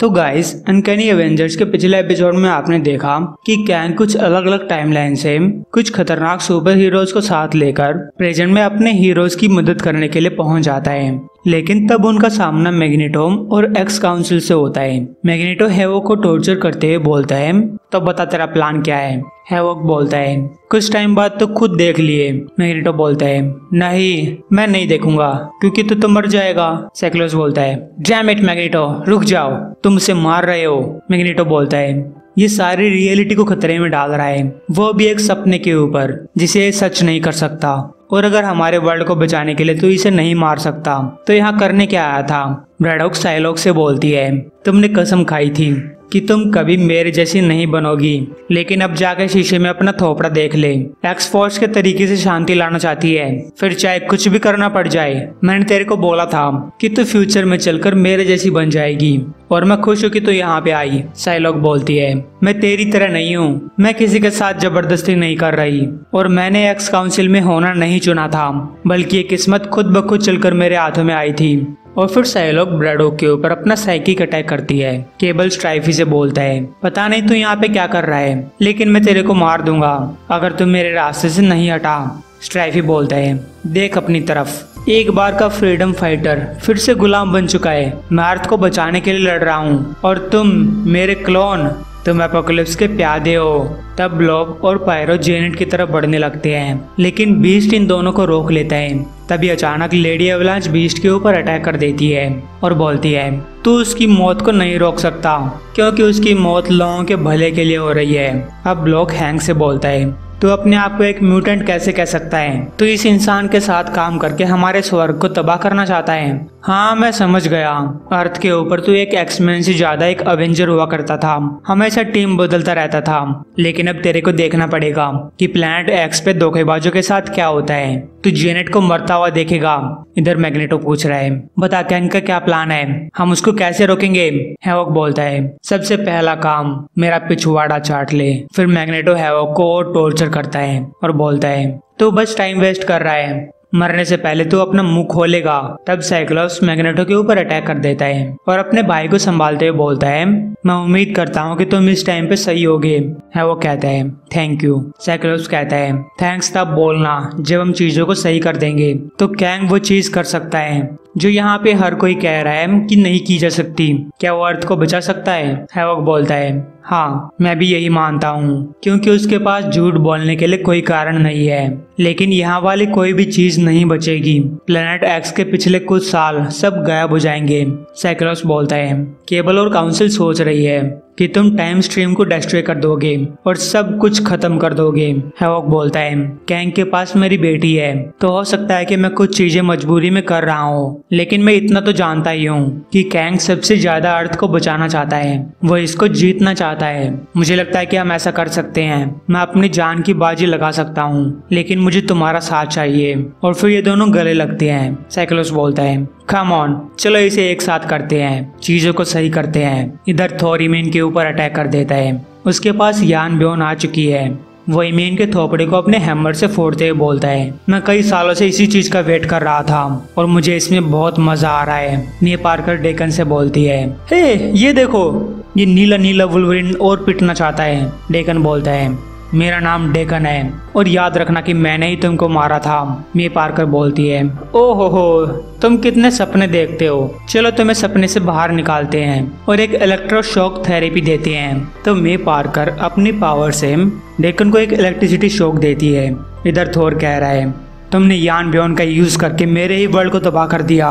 तो guys, uncanny Avengers के पिछले एपिसोड में आपने देखा कि कैंग कुछ अलग अलग टाइमलाइन से कुछ खतरनाक सुपर हीरोज को साथ लेकर प्रेजेंट में अपने हीरोज की मदद करने के लिए पहुंच जाता है। लेकिन तब उनका सामना मैग्नेटो और एक्स काउंसिल से होता है। मैग्नेटो हैवॉक को टॉर्चर करते हुए बोलता है, तो बता तेरा प्लान क्या है। हैवॉक बोलता है, कुछ टाइम बाद तो खुद देख लिए। मैग्नेटो बोलता है, नहीं मैं नहीं देखूंगा क्योंकि तो मर जाएगा। साइक्लोप्स बोलता है, डैम इट मैग्नेटो, रुक जाओ, तुम मुझसे मार रहे हो। मैग्नेटो बोलता है, ये सारी रियलिटी को खतरे में डाल रहा है, वो भी एक सपने के ऊपर जिसे सच नहीं कर सकता, और अगर हमारे वर्ल्ड को बचाने के लिए तो इसे नहीं मार सकता, तो यहाँ करने क्या आया था। ब्रैडॉक साइलॉक से बोलती है, तुमने कसम खाई थी कि तुम कभी मेरे जैसी नहीं बनोगी, लेकिन अब जाकर शीशे में अपना थोपड़ा देख ले। एक्स फोर्स के तरीके से शांति लाना चाहती है, फिर चाहे कुछ भी करना पड़ जाए। मैंने तेरे को बोला था कि तू फ्यूचर में चलकर मेरे जैसी बन जाएगी, और मैं खुश हूँ कि तू यहाँ पे आई। साइलॉक बोलती है, मैं तेरी तरह नहीं हूँ, मैं किसी के साथ जबरदस्ती नहीं कर रही, और मैंने एक्स काउंसिल में होना नहीं चुना था, बल्कि ये किस्मत खुद ब खुद चलकर मेरे हाथों में आई थी। और फिर साइलॉक ब्रैडॉक के ऊपर अपना साइकिक अटैक करती है। केबल स्ट्राइफी से बोलता है, पता नहीं तू यहाँ पे क्या कर रहा है, लेकिन मैं तेरे को मार दूंगा अगर तू मेरे रास्ते से नहीं हटा। स्ट्राइफी बोलता है, देख अपनी तरफ, एक बार का फ्रीडम फाइटर फिर से गुलाम बन चुका है। मैं अर्थ को बचाने के लिए लड़ रहा हूँ, और तुम मेरे क्लोन, तुम एपोकलिप्स के प्यादे हो। तब ब्लॉब और पायरो जेनेट की तरफ बढ़ने लगते हैं, लेकिन बीस्ट इन दोनों को रोक लेता है। तभी अचानक लेडी एवलांच बीस्ट के ऊपर अटैक कर देती है और बोलती है, तू उसकी मौत को नहीं रोक सकता, क्योंकि उसकी मौत लोगों के भले के लिए हो रही है। अब ब्लॉक हैंक से बोलता है, तू अपने आप को एक म्यूटेंट कैसे कह सकता है? तू इस इंसान के साथ काम करके हमारे स्वर्ग को तबाह करना चाहता है। हाँ मैं समझ गया, अर्थ के ऊपर तू एक एक्समैन से ज्यादा एक अवेंजर हुआ करता था, हमेशा टीम बदलता रहता था, लेकिन अब तेरे को देखना पड़ेगा कि प्लैनेट एक्स पे धोखेबाजों के साथ क्या होता है। तू जेनेट को मरता हुआ देखेगा। इधर मैग्नेटो पूछ रहा है, बता कैंग का क्या प्लान है, हम उसको कैसे रोकेंगे। हैवॉक बोलता है, सबसे पहला काम मेरा पिछवाड़ा चाट ले। फिर मैग्नेटो हैवॉक को और टॉर्चर करता है और बोलता है, तू बस टाइम वेस्ट कर रहा है, मरने से पहले तू अपना मुंह खोलेगा। तब साइक्लोप्स मैग्नेटो के ऊपर अटैक कर देता है और अपने भाई को संभालते हुए बोलता है, मैं उम्मीद करता हूँ कि तुम इस टाइम पे सही होगे। है वो कहता है, थैंक यू। साइक्लोप्स कहता है, थैंक्स तब बोलना जब हम चीजों को सही कर देंगे। तो कैंग वो चीज कर सकता है जो यहाँ पे हर कोई कह रहा है कि नहीं की जा सकती। क्या वो अर्थ को बचा सकता है? हैवॉक बोलता है, हाँ मैं भी यही मानता हूँ, क्योंकि उसके पास झूठ बोलने के लिए कोई कारण नहीं है। लेकिन यहाँ वाली कोई भी चीज नहीं बचेगी। प्लेनेट एक्स के पिछले कुछ साल सब गायब हो जाएंगे। साइक्लोप्स बोलता है, केबल और काउंसिल सोच रही है कि तुम टाइम स्ट्रीम को डिस्ट्रॉय कर दोगे और सब कुछ खत्म कर दोगे। हैवॉक बोलता है, कैंग के पास मेरी बेटी है, तो हो सकता है कि मैं कुछ चीजें मजबूरी में कर रहा हूँ, लेकिन मैं इतना तो जानता ही हूँ कि कैंग सबसे ज्यादा अर्थ को बचाना चाहता है, वो इसको जीतना चाहता है। मुझे लगता है कि हम ऐसा कर सकते हैं, मैं अपनी जान की बाजी लगा सकता हूँ, लेकिन मुझे तुम्हारा साथ चाहिए। और फिर ये दोनों गले लगते हैं। साइक्लोप्स बोलता है, कम ऑन, चलो इसे एक साथ करते हैं, चीजों को सही करते हैं। इधर थॉर ईमेन के ऊपर अटैक कर देता है। उसके पास यान ब्योन आ चुकी है। वो ईमेन के थोपड़े को अपने हैमर से फोड़ते हुए बोलता है, मैं कई सालों से इसी चीज का वेट कर रहा था और मुझे इसमें बहुत मजा आ रहा है। नी पार्कर डेकन से बोलती है, हे ये देखो, ये नीला नीला वुल्वरिन और पिटना चाहता है। डेकन बोलता है, मेरा नाम डेकन है और याद रखना कि मैंने ही तुमको मारा था। मी पार्कर बोलती है, ओहो तुम कितने सपने देखते हो, चलो तुम्हें सपने से बाहर निकालते हैं और एक इलेक्ट्रोशॉक थेरेपी देते हैं। तो मी पार्कर अपनी पावर से डेकन को एक इलेक्ट्रिसिटी शॉक देती है। इधर थोर कह रहा है, तुमने यान ब्योन का यूज करके मेरे ही वर्ल्ड को तबाह कर दिया,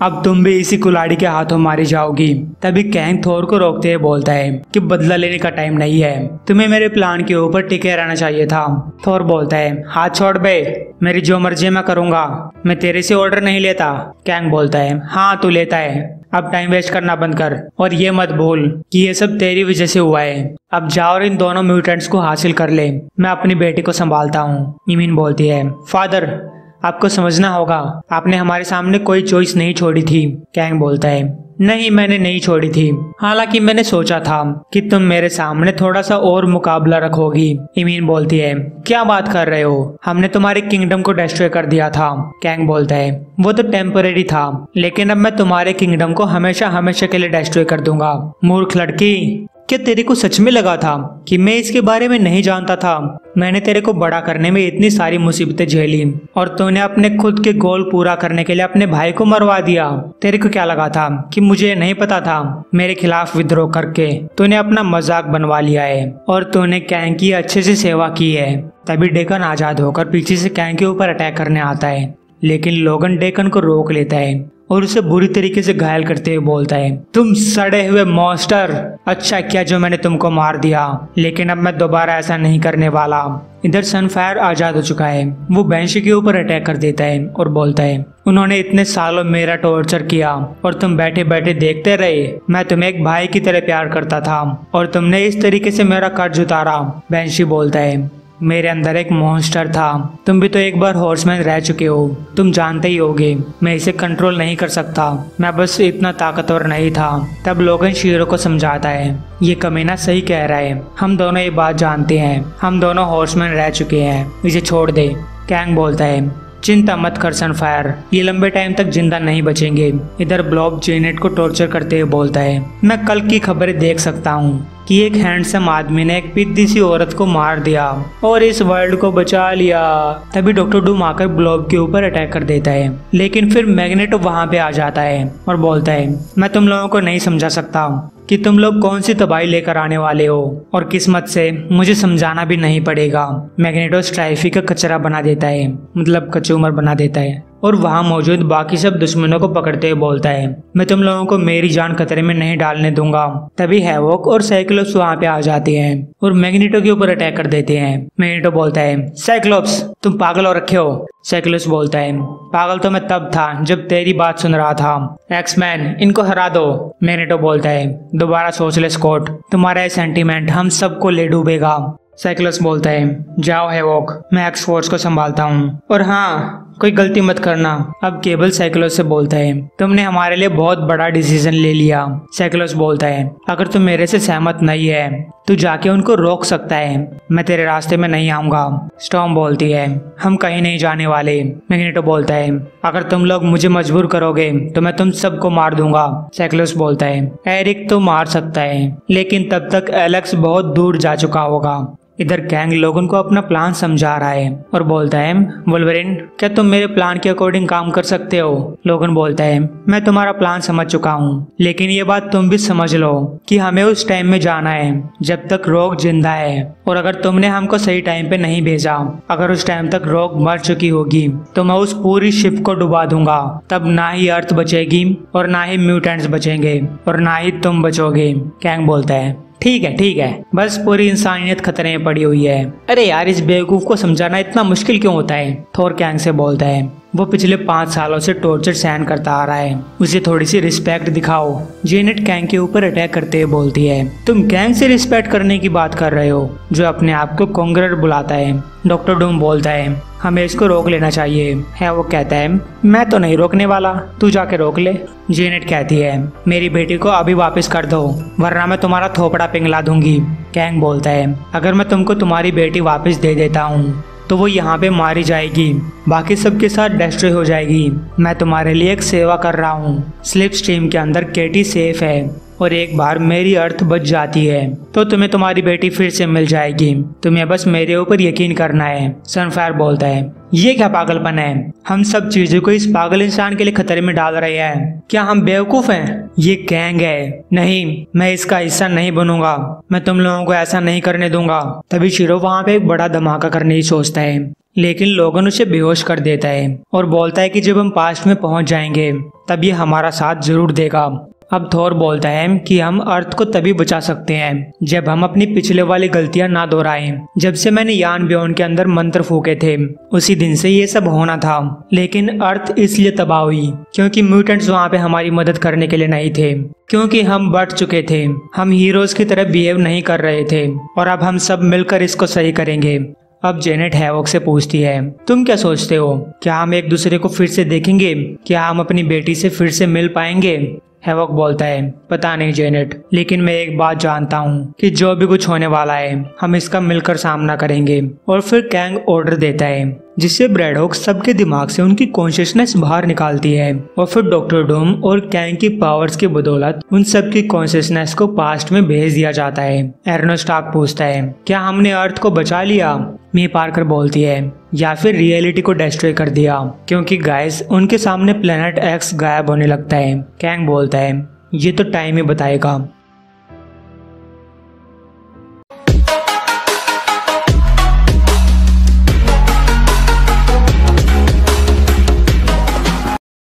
अब तुम भी इसी कुल्हाड़ी के हाथों मारी जाओगी। तभी कैंग थोर को रोकते हुए बोलता है कि बदला लेने का टाइम नहीं है, तुम्हें मेरे प्लान के ऊपर टिके रहना चाहिए था। थोर बोलता है, हाथ छोड़ बे, मेरी जो मर्जी मैं करूंगा, मैं तेरे से ऑर्डर नहीं लेता। कैंग बोलता है, हाँ तू लेता है, अब टाइम वेस्ट करना बंद कर और ये मत भूल कि ये सब तेरी वजह से हुआ है। अब जाओ और इन दोनों म्यूटेंट्स को हासिल कर ले, मैं अपनी बेटी को संभालता हूँ। ईमीन बोलती है, फादर आपको समझना होगा, आपने हमारे सामने कोई चॉइस नहीं छोड़ी थी। कैंग बोलता है, नहीं, मैंने नहीं छोड़ी थी। हालांकि मैंने सोचा था कि तुम मेरे सामने थोड़ा सा और मुकाबला रखोगी। इमीन बोलती है, क्या बात कर रहे हो, हमने तुम्हारे किंगडम को डिस्ट्रॉय कर दिया था। कैंग बोलता है, वो तो टेम्परेरी था, लेकिन अब मैं तुम्हारे किंगडम को हमेशा हमेशा के लिए डिस्ट्रॉय कर दूंगा। मूर्ख लड़की, क्या तेरे को सच में लगा था कि मैं इसके बारे में नहीं जानता था? मैंने तेरे को बड़ा करने में इतनी सारी मुसीबतें झेली और तूने अपने खुद के गोल पूरा करने के लिए अपने भाई को मरवा दिया। तेरे को क्या लगा था कि मुझे नहीं पता था? मेरे खिलाफ विद्रोह करके तूने अपना मजाक बनवा लिया है और तूने कैंग की अच्छे से सेवा की है। तभी डेकन आजाद होकर पीछे से कैंग के ऊपर अटैक करने आता है, लेकिन लोगन डेकन को रोक लेता है और उसे बुरी तरीके से घायल करते हुए बोलता है, तुम सड़े हुए मॉन्स्टर, अच्छा किया जो मैंने तुमको मार दिया, लेकिन अब मैं दोबारा ऐसा नहीं करने वाला। इधर सनफायर आजाद हो चुका है। वो बैंशी के ऊपर अटैक कर देता है और बोलता है, उन्होंने इतने सालों मेरा टॉर्चर किया और तुम बैठे बैठे देखते रहे। मैं तुम्हें एक भाई की तरह प्यार करता था और तुमने इस तरीके से मेरा कर्ज उतारा। बैंशी बोलता है, मेरे अंदर एक मॉन्स्टर था, तुम भी तो एक बार हॉर्समैन रह चुके हो, तुम जानते ही होगे मैं इसे कंट्रोल नहीं कर सकता, मैं बस इतना ताकतवर नहीं था। तब लोगन शीरो को समझाता है, ये कमीना सही कह रहा है, हम दोनों ये बात जानते हैं, हम दोनों हॉर्समैन रह चुके हैं, इसे छोड़ दे। कैंग बोलता है, चिंता मत कर सनफायर, ये लंबे टाइम तक जिंदा नहीं बचेंगे। इधर ब्लॉब जेनेट को टॉर्चर करते हुए बोलता है, मैं कल की खबरें देख सकता हूँ कि एक हैंडसम आदमी ने एक पिद्दी सी औरत को मार दिया और इस वर्ल्ड को बचा लिया। तभी डॉक्टर डूम आकर ब्लॉब के ऊपर अटैक कर देता है, लेकिन फिर मैग्नेटो वहां पे आ जाता है और बोलता है, मैं तुम लोगों को नहीं समझा सकता कि तुम लोग कौन सी तबाही लेकर आने वाले हो और किस्मत से मुझे समझाना भी नहीं पड़ेगा। मैग्नेटो स्ट्राइफी का कचरा बना देता है, मतलब कचूमर बना देता है और वहां मौजूद बाकी सब दुश्मनों को पकड़ते हुए बोलता है, मैं तुम लोगों को मेरी जान खतरे में नहीं डालने दूंगा। तभी हैवोक और साइक्लोप्स वहां पे आ जाते हैं और मैग्नेटो के ऊपर अटैक कर देते हैं। मैग्नेटो बोलता है, साइक्लोप्स तुम पागल हो रखे हो। साइक्लोप्स बोलता है, पागल तो मैं तब था जब तेरी बात सुन रहा था। एक्समैन इनको हरा दो। मैग्नेटो बोलता है, दोबारा सोच ले स्कॉट, तुम्हारा सेंटीमेंट हम सबको ले डूबेगा। साइक्लोप्स बोलता है, जाओ हैवोक, मैं एक्स फोर्स को संभालता हूँ, और हाँ कोई गलती मत करना। अब केबल साइक्लोप्स से बोलता है, तुमने हमारे लिए बहुत बड़ा डिसीजन ले लिया। साइक्लोप्स बोलता है, अगर तुम मेरे से सहमत नहीं है तो जाके उनको रोक सकता है, मैं तेरे रास्ते में नहीं आऊंगा। स्टॉर्म बोलती है, हम कहीं नहीं जाने वाले। मैग्नेटो बोलता है, अगर तुम लोग मुझे मजबूर करोगे तो मैं तुम सबको मार दूंगा। साइक्लोप्स बोलता है, एरिक तो मार सकता है, लेकिन तब तक एलेक्स बहुत दूर जा चुका होगा। इधर कैंग लोगन को अपना प्लान समझा रहा है और बोलता है, वुल्वरिन क्या तुम मेरे प्लान के अकॉर्डिंग काम कर सकते हो? लोगन बोलता है, मैं तुम्हारा प्लान समझ चुका हूँ, लेकिन ये बात तुम भी समझ लो कि हमें उस टाइम में जाना है जब तक रोग जिंदा है, और अगर तुमने हमको सही टाइम पे नहीं भेजा, अगर उस टाइम तक रोग मर चुकी होगी तो मैं उस पूरी शिप को डुबा दूंगा। तब ना ही अर्थ बचेगी और ना ही म्यूटेंट्स बचेंगे और ना ही तुम बचोगे। कैंग बोलता है, ठीक है, बस पूरी इंसानियत खतरे में पड़ी हुई है। अरे यार, इस बेवकूफ को समझाना इतना मुश्किल क्यों होता है? थोर कैंग से बोलता है, वो पिछले 5 सालों से टॉर्चर सहन करता आ रहा है, उसे थोड़ी सी रिस्पेक्ट दिखाओ। जेनेट कैंग के ऊपर अटैक करते हुए बोलती है, तुम कैंग से रिस्पेक्ट करने की बात कर रहे हो जो अपने आप को कॉन्करर बुलाता है। डॉक्टर डूम बोलता है, हमें इसको रोक लेना चाहिए। है वो कहता है, मैं तो नहीं रोकने वाला, तू जाके रोक ले। जेनेट कहती है, मेरी बेटी को अभी वापस कर दो वरना मैं तुम्हारा थोपड़ा पिघला दूंगी। कैंग बोलता है, अगर मैं तुमको तुम्हारी बेटी वापस दे देता हूँ तो वो यहाँ पे मारी जाएगी, बाकी सबके साथ डिस्ट्रॉय हो जाएगी। मैं तुम्हारे लिए एक सेवा कर रहा हूँ। स्लिप स्ट्रीम के अंदर केटी सेफ है और एक बार मेरी अर्थ बच जाती है तो तुम्हें तुम्हारी बेटी फिर से मिल जाएगी, तुम्हें बस मेरे ऊपर यकीन करना है। सनफायर बोलता है, ये क्या पागलपन है? हम सब चीजों को इस पागल इंसान के लिए खतरे में डाल रहे हैं, क्या हम बेवकूफ हैं? ये गैंग है, नहीं मैं इसका हिस्सा नहीं बनूंगा, मैं तुम लोगों को ऐसा नहीं करने दूंगा। तभी शिरो वहाँ पे एक बड़ा धमाका करने की सोचता है, लेकिन लोगन उसे बेहोश कर देता है और बोलता है कि जब हम पास्ट में पहुंच जाएंगे तब ये हमारा साथ जरूर देगा। अब थोर बोलता है कि हम अर्थ को तभी बचा सकते हैं जब हम अपनी पिछले वाली गलतियां ना दोहराएं। जब से मैंने यान ब्योन के अंदर मंत्र फूके थे उसी दिन से ये सब होना था, लेकिन अर्थ इसलिए तबाह हुई क्योंकि म्यूटेंट्स वहाँ पे हमारी मदद करने के लिए नहीं थे, क्योंकि हम बढ़ चुके थे, हम हीरोज की तरह बिहेव नहीं कर रहे थे, और अब हम सब मिलकर इसको सही करेंगे। अब जेनेट हैवोक से पूछती है, तुम क्या सोचते हो, क्या हम एक दूसरे को फिर से देखेंगे, क्या हम अपनी बेटी से फिर से मिल पाएंगे? हैवॉक बोलता है, पता नहीं जेनेट, लेकिन मैं एक बात जानता हूँ कि जो भी कुछ होने वाला है हम इसका मिलकर सामना करेंगे। और फिर कैंग ऑर्डर देता है जिससे ब्रैडहॉक सबके दिमाग से उनकी कॉन्शियसनेस बाहर निकालती है और फिर डॉक्टर डूम और कैंग की पावर्स की बदौलत उन सब की कॉन्शियसनेस को पास्ट में भेज दिया जाता है। एरोनो स्टार्क पूछता है, क्या हमने अर्थ को बचा लिया? मी पार्कर बोलती है, या फिर रियलिटी को डिस्ट्रॉय कर दिया, क्योंकि गाइस उनके सामने प्लेनेट एक्स गायब होने लगता है। कैंग बोलता है, ये तो टाइम ही बताएगा।